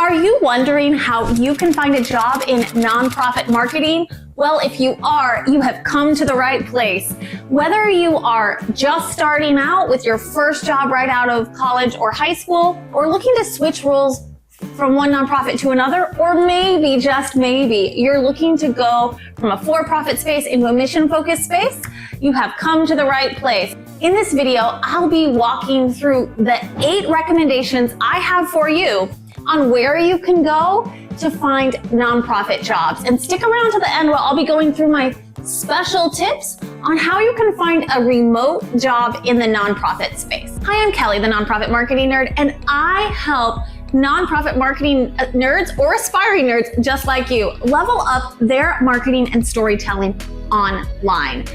Are you wondering how you can find a job in nonprofit marketing? Well, if you are, you have come to the right place. Whether you are just starting out with your first job right out of college or high school, or looking to switch roles from one nonprofit to another, or maybe, just maybe, you're looking to go from a for-profit space into a mission-focused space, you have come to the right place. In this video, I'll be walking through the 8 recommendations I have for you on where you can go to find nonprofit jobs. And stick around to the end where I'll be going through my special tips on how you can find a remote job in the nonprofit space. Hi, I'm Kelly, the Nonprofit Marketing Nerd, and I help nonprofit marketing nerds or aspiring nerds just like you level up their marketing and storytelling online.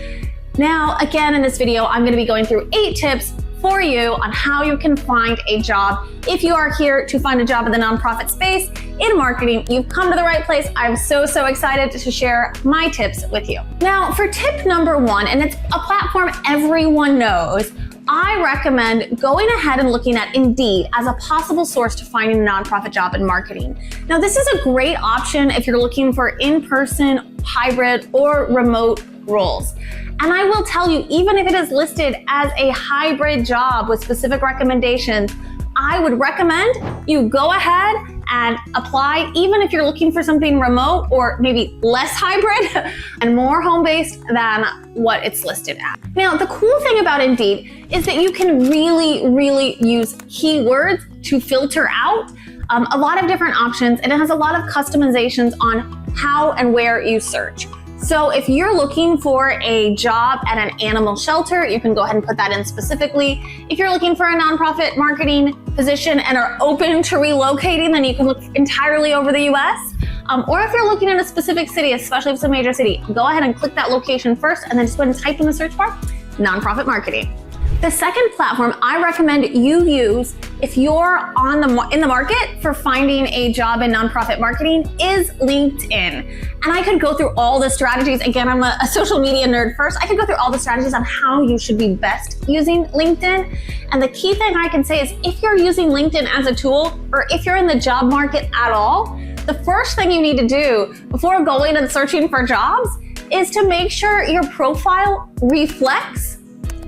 Now, again, in this video, I'm going to be going through 8 tips for you on how you can find a job. If you are here to find a job in the nonprofit space in marketing, you've come to the right place. I'm so excited to share my tips with you. Now, for tip number 1, and it's a platform everyone knows, I recommend going ahead and looking at Indeed as a possible source to finding a nonprofit job in marketing. Now, this is a great option if you're looking for in-person, hybrid, or remote roles. And I will tell you, even if it is listed as a hybrid job with specific recommendations, I would recommend you go ahead and apply, even if you're looking for something remote or maybe less hybrid and more home-based than what it's listed at. Now, the cool thing about Indeed is that you can really use keywords to filter out a lot of different options, and it has a lot of customizations on how and where you search. So if you're looking for a job at an animal shelter, you can go ahead and put that in specifically. If you're looking for a nonprofit marketing position and are open to relocating, then you can look entirely over the US. Or if you're looking in a specific city, especially if it's a major city, go ahead and click that location first and then just go ahead and type in the search bar, nonprofit marketing. The second platform I recommend you use if you're in the market for finding a job in nonprofit marketing is LinkedIn. And I could go through all the strategies. Again, I'm a social media nerd first. I could go through all the strategies on how you should be best using LinkedIn. And the key thing I can say is if you're using LinkedIn as a tool, or if you're in the job market at all, the first thing you need to do before going and searching for jobs is to make sure your profile reflects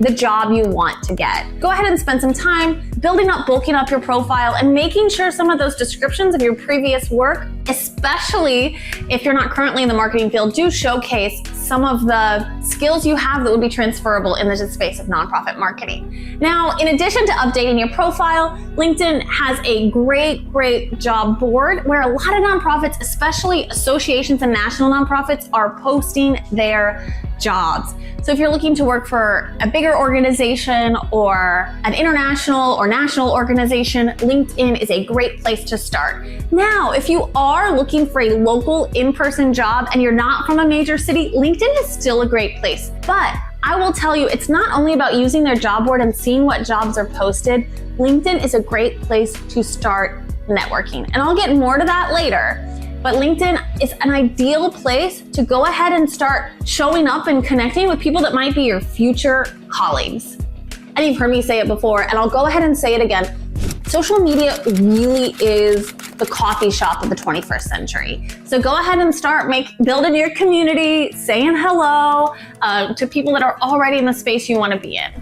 the job you want to get. Go ahead and spend some time bulking up your profile and making sure some of those descriptions of your previous work, especially if you're not currently in the marketing field, do showcase some of the skills you have that would be transferable in the space of nonprofit marketing. Now, in addition to updating your profile, LinkedIn has a great job board where a lot of nonprofits, especially associations and national nonprofits, are posting their jobs. So if you're looking to work for a bigger organization or an international or national organization, LinkedIn is a great place to start. Now, if you are looking for a local in-person job and you're not from a major city, LinkedIn is still a great place. But I will tell you, it's not only about using their job board and seeing what jobs are posted. LinkedIn is a great place to start networking. And I'll get more to that later. But LinkedIn is an ideal place to go ahead and start showing up and connecting with people that might be your future colleagues. And you've heard me say it before, and I'll go ahead and say it again. Social media really is the coffee shop of the 21st century. So go ahead and start building your community, saying hello to people that are already in the space you want to be in.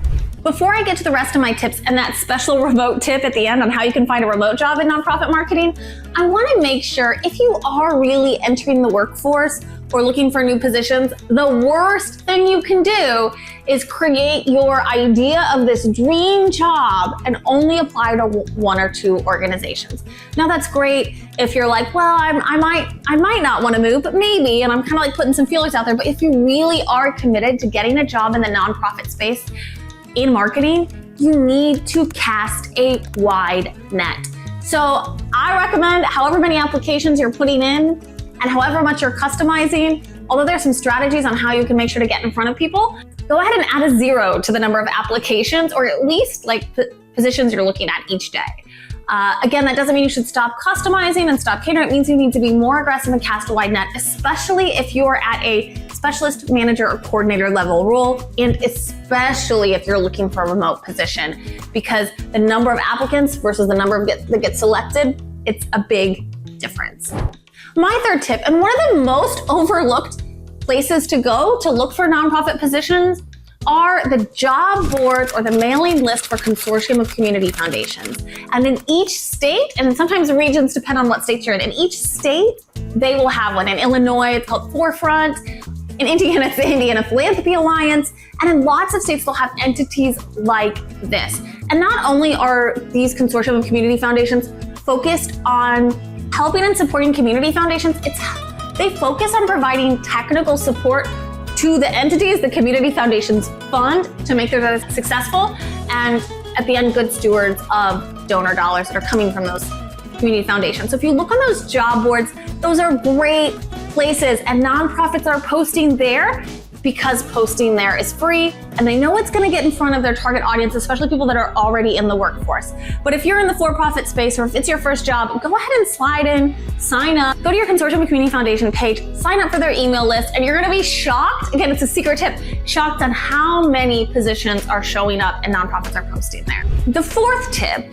Before I get to the rest of my tips and that special remote tip at the end on how you can find a remote job in nonprofit marketing, I want to make sure if you are really entering the workforce or looking for new positions, the worst thing you can do is create your idea of this dream job and only apply to 1 or 2 organizations. Now that's great if you're like, well, I might not want to move, but maybe, and I'm kind of like putting some feelers out there. But if you really are committed to getting a job in the nonprofit space in marketing, you need to cast a wide net. So I recommend however many applications you're putting in and however much you're customizing, although there's some strategies on how you can make sure to get in front of people, go ahead and add a 0 to the number of applications, or at least positions you're looking at each day. Again, that doesn't mean you should stop customizing and stop catering. It means you need to be more aggressive and cast a wide net, especially if you're at a specialist, manager, or coordinator level role, and especially if you're looking for a remote position, because the number of applicants versus the number that get selected it's a big difference. My third tip, and one of the most overlooked places to go to look for nonprofit positions, are the job boards or the mailing list for consortium of community foundations. And in each state, and sometimes regions depend on what states you're in each state, they will have one. In Illinois, it's called Forefront. In Indiana, it's the Indiana Philanthropy Alliance. And in lots of states, they'll have entities like this. And not only are these consortium of community foundations focused on helping and supporting community foundations, they focus on providing technical support to the entities the community foundations fund to make their successful, and at the end, good stewards of donor dollars that are coming from those community foundations. So if you look on those job boards, those are great places, and nonprofits are posting there because posting there is free, and they know it's going to get in front of their target audience, especially people that are already in the workforce. But if you're in the for-profit space, or if it's your first job, go ahead and slide in, sign up, go to your Consortium of Community Foundation page, sign up for their email list, and you're going to be shocked. Again, it's a secret tip, shocked on how many positions are showing up and nonprofits are posting there. The fourth tip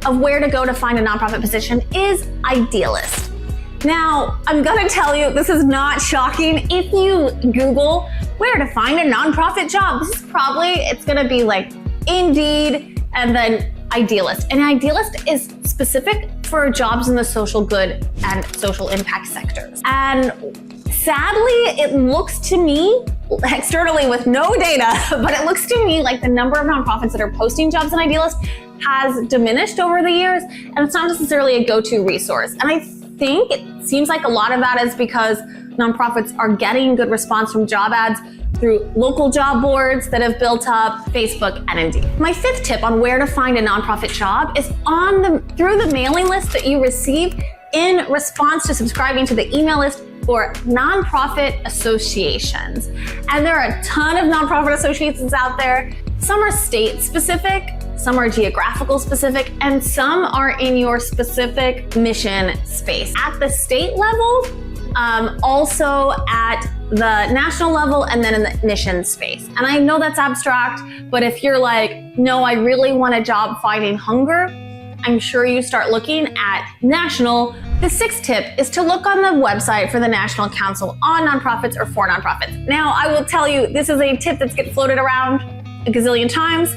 of where to go to find a nonprofit position is Idealist. Now, I'm gonna tell you, this is not shocking. If you Google where to find a nonprofit job, this is probably, it's gonna be like Indeed and then Idealist. And Idealist is specific for jobs in the social good and social impact sectors. And sadly, it looks to me, externally with no data, but it looks to me like the number of nonprofits that are posting jobs in Idealist has diminished over the years, and it's not necessarily a go-to resource. And I think it seems like a lot of that is because nonprofits are getting good response from job ads through local job boards that have built up, Facebook, and Indeed. My fifth tip on where to find a nonprofit job is through the mailing list that you receive in response to subscribing to the email list for nonprofit associations. And there are a ton of nonprofit associations out there. Some are state specific, some are geographical specific, and some are in your specific mission space. At the state level, also at the national level, and then in the mission space. And I know that's abstract, but if you're like, no, I really want a job fighting hunger, I'm sure you start looking at national. The sixth tip is to look on the website for the National Council on Nonprofits or for Nonprofits. Now, I will tell you, this is a tip that's get floated around a gazillion times.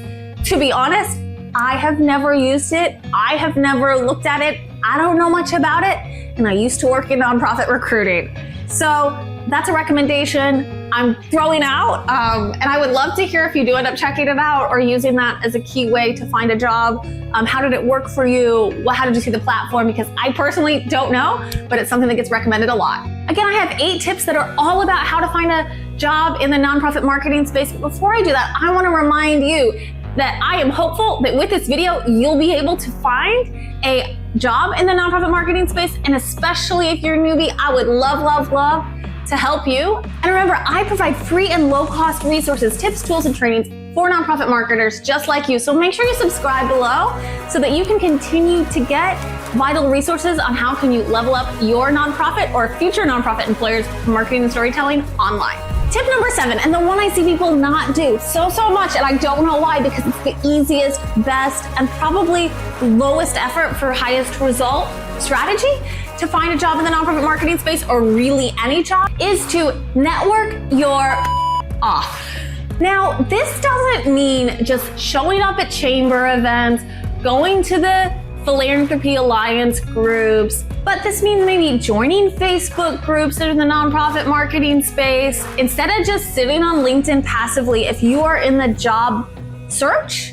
To be honest, I have never used it. I have never looked at it. I don't know much about it. And I used to work in nonprofit recruiting. So that's a recommendation I'm throwing out. And I would love to hear if you do end up checking it out or using that as a key way to find a job. How did it work for you? How did you see the platform? Because I personally don't know, but it's something that gets recommended a lot. Again, I have 8 tips that are all about how to find a job in the nonprofit marketing space. But before I do that, I want to remind you that I am hopeful that with this video, you'll be able to find a job in the nonprofit marketing space. And especially if you're a newbie, I would love, love, love to help you. And remember, I provide free and low-cost resources, tips, tools, and trainings for nonprofit marketers just like you. So make sure you subscribe below so that you can continue to get vital resources on how can you level up your nonprofit or future nonprofit employers' marketing and storytelling online. Tip number 7, and the one I see people not do so much, and I don't know why, because it's the easiest, best, and probably lowest effort for highest result strategy to find a job in the nonprofit marketing space, or really any job, is to network your off. Now, this doesn't mean just showing up at chamber events, going to the Philanthropy Alliance groups, but this means maybe joining Facebook groups that are in the nonprofit marketing space. Instead of just sitting on LinkedIn passively, if you are in the job search,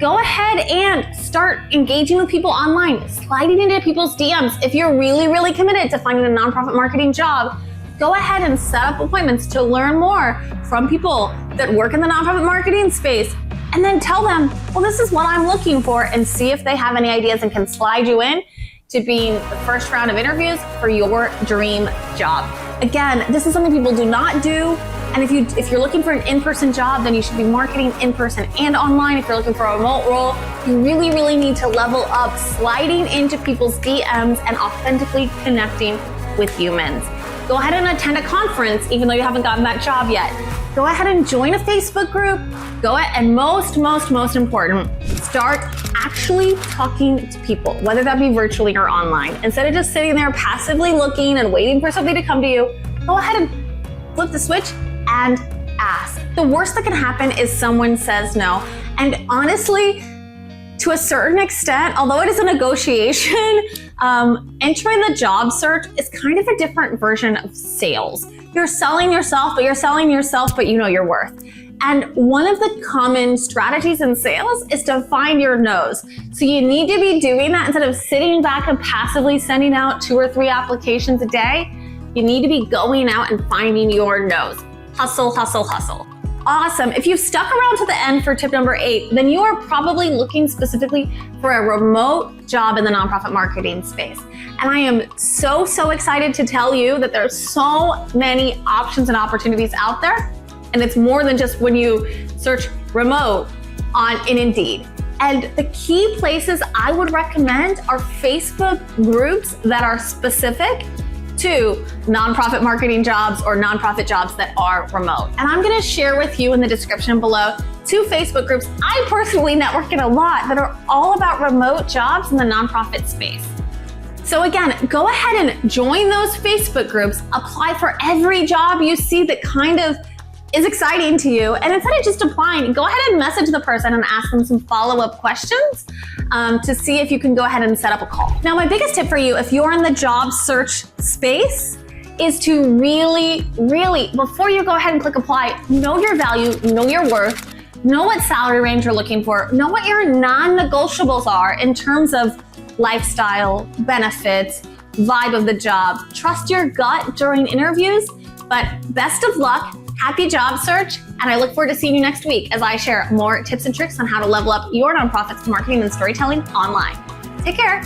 go ahead and start engaging with people online, sliding into people's DMs. If you're really, really committed to finding a nonprofit marketing job, go ahead and set up appointments to learn more from people that work in the nonprofit marketing space. And then tell them, well, this is what I'm looking for, and see if they have any ideas and can slide you in to being the first round of interviews for your dream job. Again, this is something people do not do. And if you're looking for an in-person job, then you should be marketing in person and online. If you're looking for a remote role, you really, really need to level up sliding into people's DMs and authentically connecting with humans. Go ahead and attend a conference, even though you haven't gotten that job yet. Go ahead and join a Facebook group. Go ahead, and most important, start actually talking to people, whether that be virtually or online. Instead of just sitting there passively looking and waiting for something to come to you, go ahead and flip the switch and ask. The worst that can happen is someone says no. And honestly, to a certain extent, although it is a negotiation, entering the job search is kind of a different version of sales. You're selling yourself, but you know your worth. And one of the common strategies in sales is to find your no's. So you need to be doing that instead of sitting back and passively sending out 2 or 3 applications a day. You need to be going out and finding your no's. Hustle, hustle, hustle. Awesome. If you've stuck around to the end for tip number 8, then you are probably looking specifically for a remote job in the nonprofit marketing space. And I am so excited to tell you that there's so many options and opportunities out there. And it's more than just when you search remote in Indeed. And the key places I would recommend are Facebook groups that are specific to nonprofit marketing jobs or nonprofit jobs that are remote. And I'm gonna share with you in the description below 2 Facebook groups I personally network in a lot that are all about remote jobs in the nonprofit space. So again, go ahead and join those Facebook groups, apply for every job you see that kind of is exciting to you. And instead of just applying, go ahead and message the person and ask them some follow-up questions to see if you can go ahead and set up a call. Now, my biggest tip for you, if you're in the job search space, is to really, before you go ahead and click apply, know your value, know your worth, know what salary range you're looking for, know what your non-negotiables are in terms of lifestyle, benefits, vibe of the job. Trust your gut during interviews, but best of luck. Happy job search, and I look forward to seeing you next week as I share more tips and tricks on how to level up your nonprofit's marketing and storytelling online. Take care.